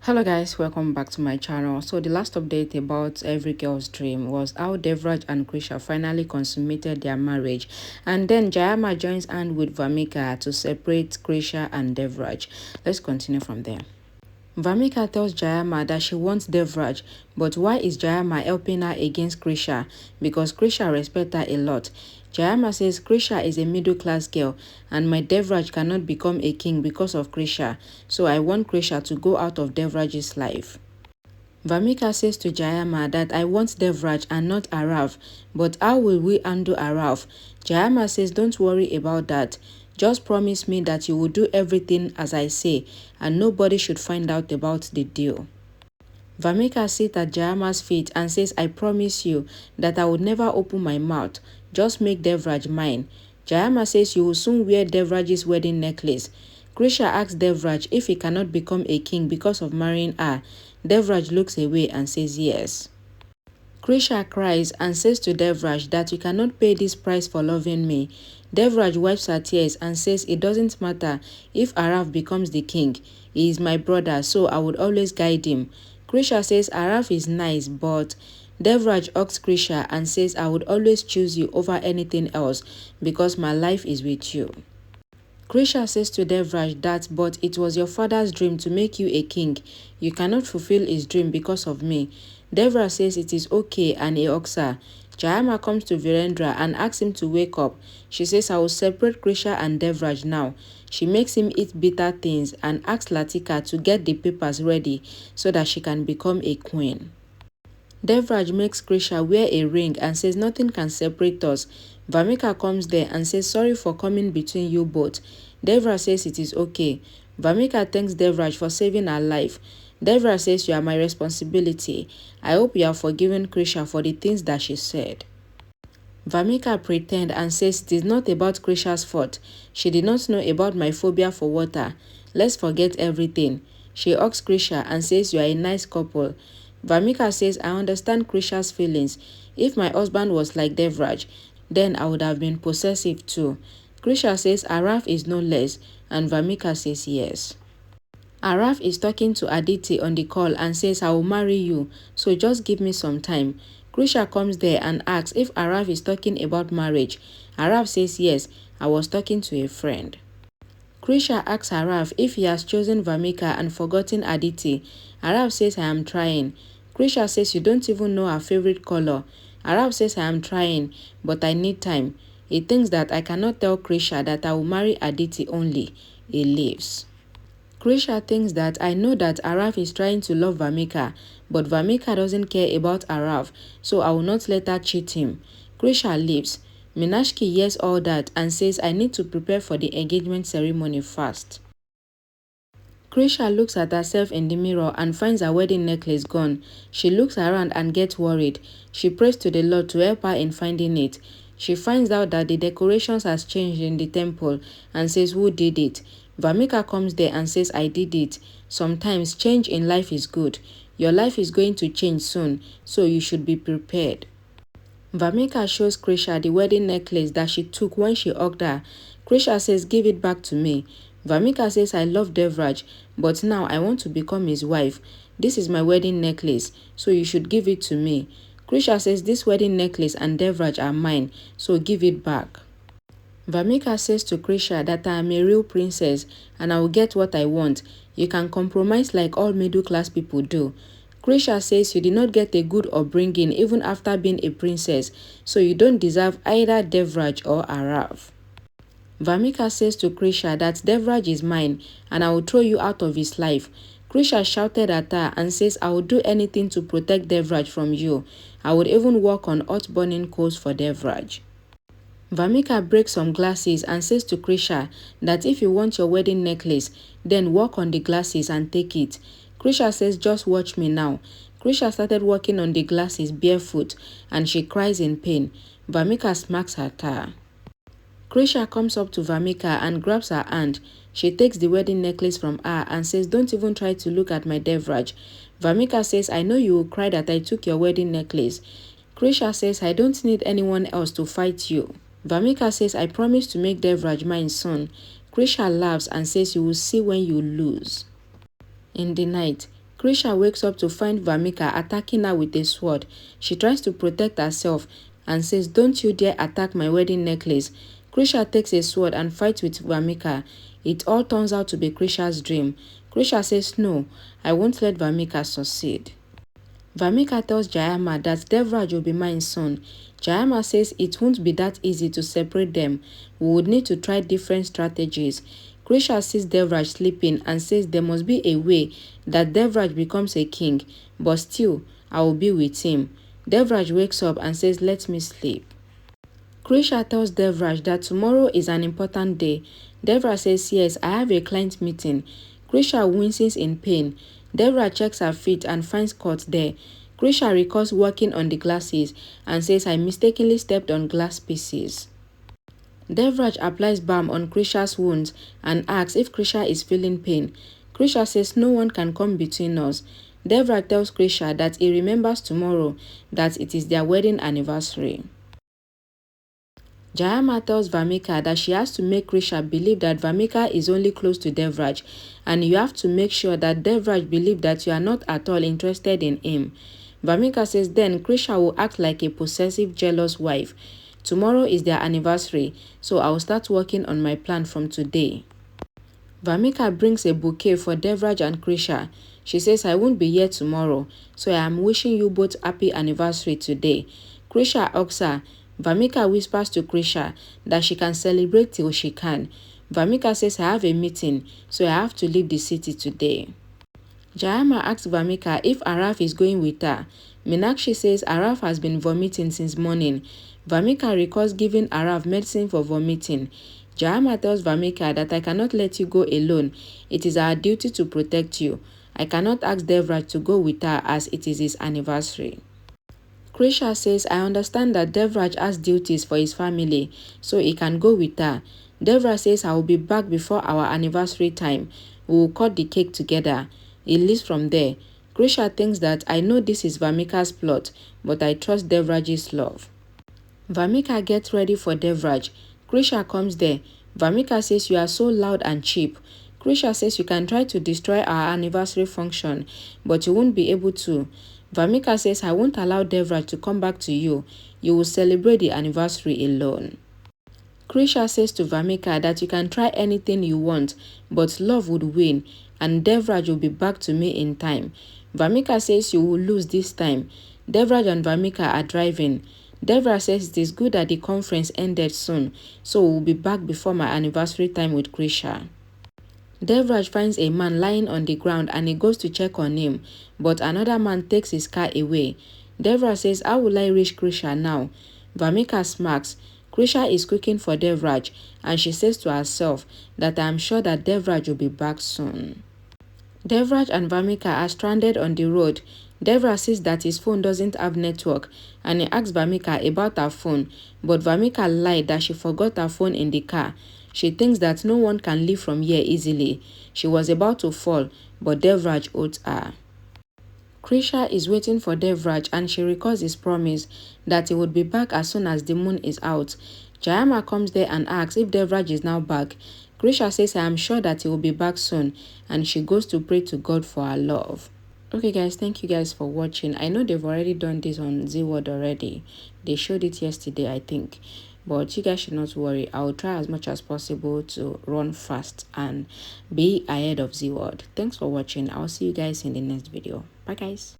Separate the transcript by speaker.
Speaker 1: Hello guys, welcome back to my channel. So the last update about every girl's dream was how Devraj and Krisha finally consummated their marriage, and then Jayama joins hand with Vamika to separate Krisha and Devraj. Let's continue from there. Vamika tells Jayama that she wants Devraj, but why is Jayama helping her against Krisha? Because Krisha respects her a lot. Jayama says Krisha is a middle-class girl and my Devraj cannot become a king because of Krisha, so I want Krisha to go out of Devraj's life. Vamika says to Jayama that I want Devraj and not Arav, but how will we handle Arav? Jayama says don't worry about that. Just promise me that you will do everything as I say and nobody should find out about the deal. Vamika sits at Jayama's feet and says I promise you that I would never open my mouth. Just make Devraj mine. Jayama says you will soon wear Devraj's wedding necklace. Krisha asks Devraj if he cannot become a king because of marrying her. Devraj looks away and says yes. Krisha cries and says to Devraj that you cannot pay this price for loving me. Devraj wipes her tears and says it doesn't matter if Arav becomes the king. He is my brother, so I would always guide him. Krisha says Arav is nice, but Devraj hugs Krisha and says I would always choose you over anything else because my life is with you. Krisha says to Devraj that but it was your father's dream to make you a king. You cannot fulfill his dream because of me. Devraj says it is okay and he hugs her. Jayama comes to Virendra and asks him to wake up. She says I will separate Krisha and Devraj now. She makes him eat bitter things and asks Latika to get the papers ready so that she can become a queen. Devraj makes Krisha wear a ring and says nothing can separate us. Vamika comes there and says sorry for coming between you both. Devraj says it is okay. Vamika thanks Devraj for saving her life. Devraj says you are my responsibility. I hope you have forgiven Krisha for the things that she said. Vamika pretends and says it is not about Krisha's fault. She did not know about my phobia for water. Let's forget everything. She hugs Krisha and says you are a nice couple. Vamika says I understand Krisha's feelings. If my husband was like Devraj, then I would have been possessive too. Krisha says Araf is no less and Vamika says yes. Araf is talking to Aditi on the call and says I will marry you, so just give me some time. Krisha comes there and asks if Araf is talking about marriage. Araf says yes, I was talking to a friend. Krisha asks Araf if he has chosen Vamika and forgotten Aditi. Araf says I am trying. Krisha says you don't even know her favorite color. Araf says I am trying, but I need time. He thinks that I cannot tell Krisha that I will marry Aditi only. He leaves. Krisha thinks that I know that Araf is trying to love Vamika, but Vamika doesn't care about Araf, so I will not let her cheat him. Krisha leaves. Minashki hears all that and says I need to prepare for the engagement ceremony fast. Krisha looks at herself in the mirror and finds her wedding necklace gone. She looks around and gets worried. She prays to the Lord to help her in finding it. She finds out that the decorations has changed in the temple and says who did it. Vamika comes there and says I did it. Sometimes change in life is good. Your life is going to change soon, so you should be prepared. Vamika shows Krisha the wedding necklace that she took when she hugged her. Krisha says give it back to me. Vamika says I love Devraj, but now I want to become his wife. This is my wedding necklace, so you should give it to me. Krisha says this wedding necklace and Devraj are mine, so give it back. Vamika says to Krisha that I am a real princess and I will get what I want. You can compromise like all middle-class people do. Krisha says you did not get a good upbringing even after being a princess, so you don't deserve either Devraj or Arav. Vamika says to Krisha that Devraj is mine and I will throw you out of his life. Krisha shouted at her and says I will do anything to protect Devraj from you. I would even walk on hot burning coals for Devraj. Vamika breaks some glasses and says to Krisha that if you want your wedding necklace, then walk on the glasses and take it. Krisha says just watch me now. Krisha started walking on the glasses barefoot and she cries in pain. Vamika smacks at her. Krisha comes up to Vamika and grabs her hand. She takes the wedding necklace from her and says don't even try to look at my Devraj. Vamika says I know you will cry that I took your wedding necklace. Krisha says I don't need anyone else to fight you. Vamika says I promise to make Devraj mine soon. Krisha laughs and says you will see when you lose. In the night, Krisha wakes up to find Vamika attacking her with a sword. She tries to protect herself and says, "Don't you dare attack my wedding necklace." Krisha takes a sword and fights with Vamika. It all turns out to be Krisha's dream. Krisha says, "No, I won't let Vamika succeed." Vamika tells Jayama that Devraj will be mine soon. Jayama says it won't be that easy to separate them. We would need to try different strategies. Krisha sees Devraj sleeping and says there must be a way that Devraj becomes a king, but still, I will be with him. Devraj wakes up and says, "Let me sleep." Krisha tells Devraj that tomorrow is an important day. Devraj says, "Yes, I have a client meeting." Krisha winces in pain. Devraj checks her feet and finds cuts there. Krisha recalls working on the glasses and says, "I mistakenly stepped on glass pieces." Devraj applies balm on Krisha's wounds and asks if Krisha is feeling pain. Krisha says no one can come between us. Devraj tells Krisha that he remembers tomorrow that it is their wedding anniversary. Jayama tells Vamika that she has to make Krisha believe that Vamika is only close to Devraj, and you have to make sure that Devraj believes that you are not at all interested in him. Vamika says then Krisha will act like a possessive, jealous wife. Tomorrow is their anniversary, so I will start working on my plan from today. Vamika brings a bouquet for Devraj and Krisha. She says, "I won't be here tomorrow, so I am wishing you both happy anniversary today." Krisha asks her. Vamika whispers to Krisha that she can celebrate till she can. Vamika says, "I have a meeting, so I have to leave the city today." Jayama asks Vamika if Araf is going with her. Meenakshi says Araf has been vomiting since morning. Vamika recalls giving Araf medicine for vomiting. Jayama tells Vamika that I cannot let you go alone. It is our duty to protect you. I cannot ask Devraj to go with her as it is his anniversary. Krisha says, "I understand that Devraj has duties for his family, so he can go with her." Devraj says, "I will be back before our anniversary time. We will cut the cake together." He leaves from there. Krisha thinks that I know this is Vamika's plot, but I trust Devraj's love. Vamika gets ready for Devraj. Krisha comes there. Vamika says, "You are so loud and cheap." Krisha says, "You can try to destroy our anniversary function, but you won't be able to." Vamika says, "I won't allow Devraj to come back to you. You will celebrate the anniversary alone." Krisha says to Vamika that you can try anything you want, but love would win, and Devraj will be back to me in time. Vamika says you will lose this time. Devraj and Vamika are driving. Devraj says it is good that the conference ended soon, so we'll be back before my anniversary time with Krisha. Devraj finds a man lying on the ground and he goes to check on him, but another man takes his car away. Devraj says, "How will I reach Krisha now?" Vamika smirks. Krisha is cooking for Devraj and she says to herself that I am sure that Devraj will be back soon. Devraj and Vamika are stranded on the road. Devraj says that his phone doesn't have network and he asks Vamika about her phone, but Vamika lied that she forgot her phone in the car. She thinks that no one can leave from here easily. She was about to fall, but Devraj holds her. Krisha is waiting for Devraj and she recalls his promise that he would be back as soon as the moon is out. Jayama comes there and asks if Devraj is now back. Krisha says, "I am sure that he will be back soon," and she goes to pray to God for her love. Okay guys, thank you guys for watching. I know they've already done this on Z-Word already. They showed it yesterday, I think. But you guys should not worry. I'll try as much as possible to run fast and be ahead of Z-Word. Thanks for watching. I'll see you guys in the next video. Bye guys.